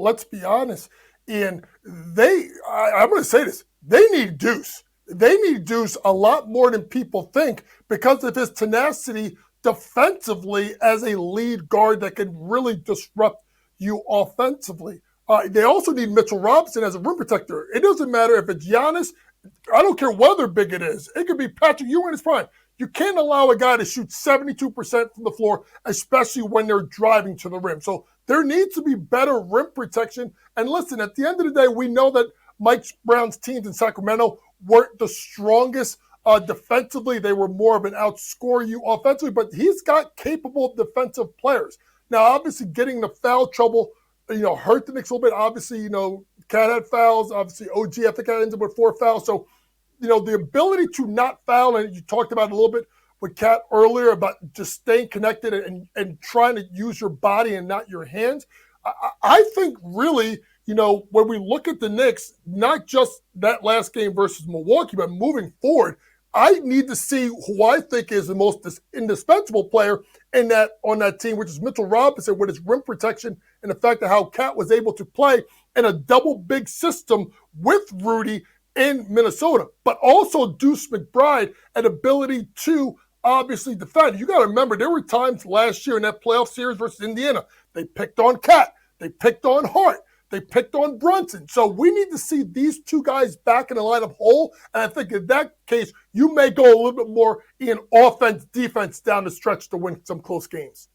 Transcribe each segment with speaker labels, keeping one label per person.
Speaker 1: let's be honest, Ian, I'm going to say this, they need Deuce. They need Deuce a lot more than people think because of his tenacity defensively as a lead guard that can really disrupt you offensively. They also need Mitchell Robinson as a rim protector. It doesn't matter if it's Giannis. I don't care whether big it is. It could be Patrick Ewing in his prime. You can't allow a guy to shoot 72% from the floor, especially when they're driving to the rim. So there needs to be better rim protection. And listen, at the end of the day, we know that Mike Brown's teams in Sacramento weren't the strongest defensively. They were more of an outscore you offensively, but he's got capable defensive players. Now, obviously, getting the foul trouble, hurt the Knicks a little bit. Obviously, Cat had fouls. Obviously, OG, I think, ended up with 4 fouls. So, the ability to not foul, and you talked about it a little bit with Cat earlier about just staying connected and trying to use your body and not your hands. I think really, when we look at the Knicks, not just that last game versus Milwaukee, but moving forward, I need to see who I think is the most indispensable player on that team, which is Mitchell Robinson with his rim protection and the fact of how Cat was able to play in a double big system with Rudy in Minnesota, but also Deuce McBride, an ability to obviously defend. You got to remember, there were times last year in that playoff series versus Indiana, they picked on Cat, they picked on Hart, they picked on Brunson. So we need to see these two guys back in the lineup whole. And I think in that case, you may go a little bit more in offense, defense down the stretch to win some close games.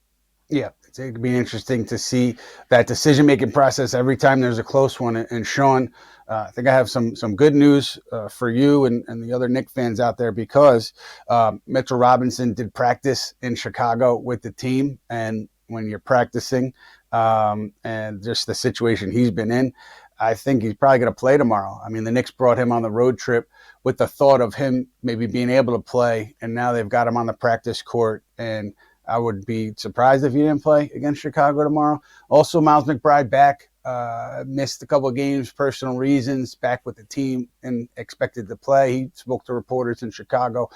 Speaker 2: Yeah, it's going to be interesting to see that decision-making process every time there's a close one. And Shaun, I think I have some good news for you and the other Knicks fans out there because Mitchell Robinson did practice in Chicago with the team. And when you're practicing and just the situation he's been in, I think he's probably going to play tomorrow. I mean, the Knicks brought him on the road trip with the thought of him maybe being able to play, and now they've got him on the practice court, and I would be surprised if he didn't play against Chicago tomorrow. Also, Miles McBride back, missed a couple of games, personal reasons, back with the team and expected to play. He spoke to reporters in Chicago.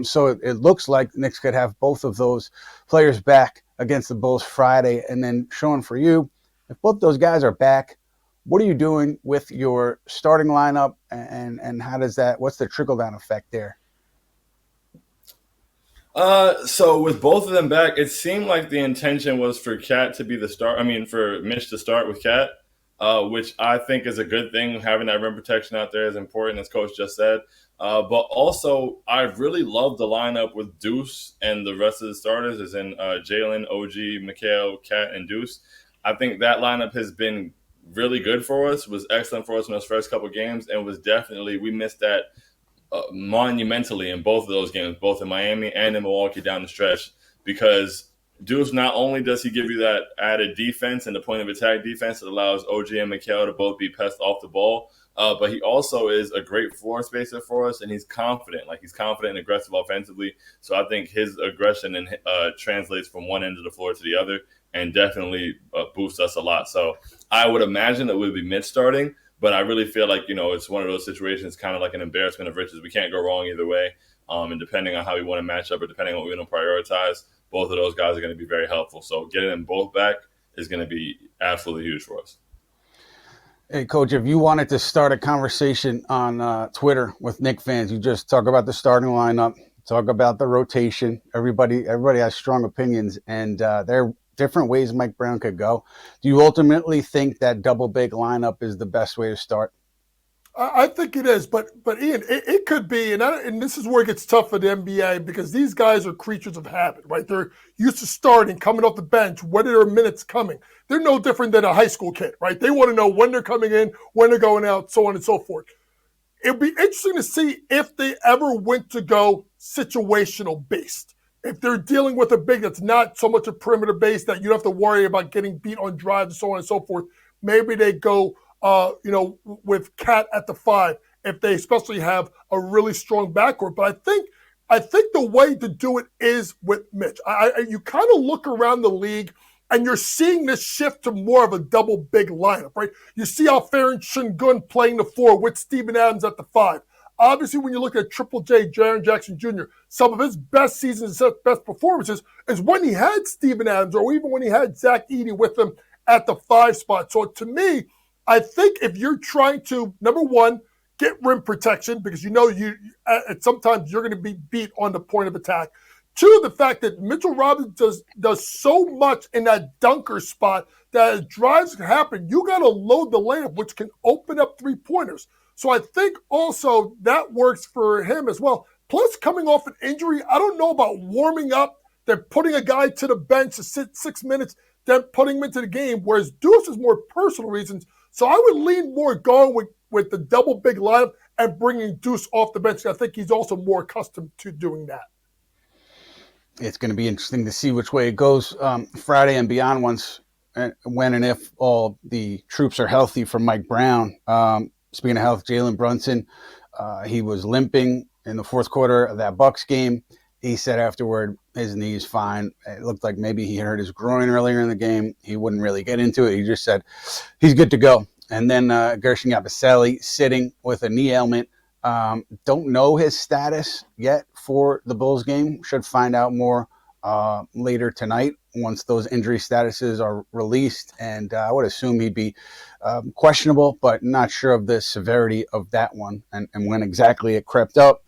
Speaker 2: So it looks like the Knicks could have both of those players back against the Bulls Friday. And then, Shaun, for you, if both those guys are back, what are you doing with your starting lineup, and how does that? What's the trickle-down effect there?
Speaker 3: So with both of them back, it seemed like the intention was for Cat to be the start. I mean, for Mitch to start with Cat, which I think is a good thing. Having that rim protection out there is important, as Coach just said. But also, I really love the lineup with Deuce and the rest of the starters, as in Jalen, OG, Mikal, Cat, and Deuce. I think that lineup has been really good for us, was excellent for us in those first couple games, and was definitely, we missed that monumentally in both of those games, both in Miami and in Milwaukee down the stretch, because Deuce, not only does he give you that added defense and the point of attack defense that allows OG and Mikal to both be pests off the ball, but he also is a great floor spacer for us, and he's confident. He's confident and aggressive offensively. So I think his aggression translates from one end of the floor to the other and definitely boosts us a lot. So I would imagine that we'd be Mitch starting, but I really feel like, it's one of those situations, kind of like an embarrassment of riches. We can't go wrong either way. And depending on how we want to match up or depending on what we want to prioritize, both of those guys are going to be very helpful. So getting them both back is going to be absolutely huge for us.
Speaker 2: Hey, Coach, if you wanted to start a conversation on Twitter with Knicks fans, you just talk about the starting lineup, talk about the rotation. Everybody has strong opinions, and there are different ways Mike Brown could go. Do you ultimately think that double big lineup is the best way to start?
Speaker 1: I think it is, but Ian, it could be, and this is where it gets tough for the NBA because these guys are creatures of habit, right? They're used to starting, coming off the bench, when are their minutes coming? They're no different than a high school kid, right? They want to know when they're coming in, when they're going out, so on and so forth. It'd be interesting to see if they ever went to go situational based. If they're dealing with a big that's not so much a perimeter base that you don't have to worry about getting beat on drives, so on and so forth, maybe they go with Cat at the 5, if they especially have a really strong backcourt. But I think the way to do it is with Mitch. You kind of look around the league and you're seeing this shift to more of a double big lineup, right? You see Alperen Sengun playing the 4 with Steven Adams at the 5. Obviously, when you look at Triple J, Jaren Jackson Jr., some of his best seasons, best performances is when he had Steven Adams or even when he had Zach Edey with him at the 5 spot. So to me, I think if you're trying to, number one, get rim protection, because sometimes you're going to be beat on the point of attack. Two, the fact that Mitchell Robinson does so much in that dunker spot that as drives happen, you got to load the layup, which can open up 3-pointers. So I think also that works for him as well. Plus, coming off an injury, I don't know about warming up, then putting a guy to the bench to sit 6 minutes, then putting him into the game, whereas Deuce is more personal reasons. So I would lean more going with the double big lineup and bringing Deuce off the bench. I think he's also more accustomed to doing that.
Speaker 2: It's going to be interesting to see which way it goes Friday and beyond when and if all the troops are healthy for Mike Brown. Speaking of health, Jalen Brunson, he was limping in the fourth quarter of that Bucks game. He said afterward his knee's fine. It looked like maybe he hurt his groin earlier in the game. He wouldn't really get into it. He just said he's good to go. And then Gershon Yabusele sitting with a knee ailment. Don't know his status yet for the Bulls game. Should find out more later tonight once those injury statuses are released. And I would assume he'd be questionable, but not sure of the severity of that one and when exactly it crept up.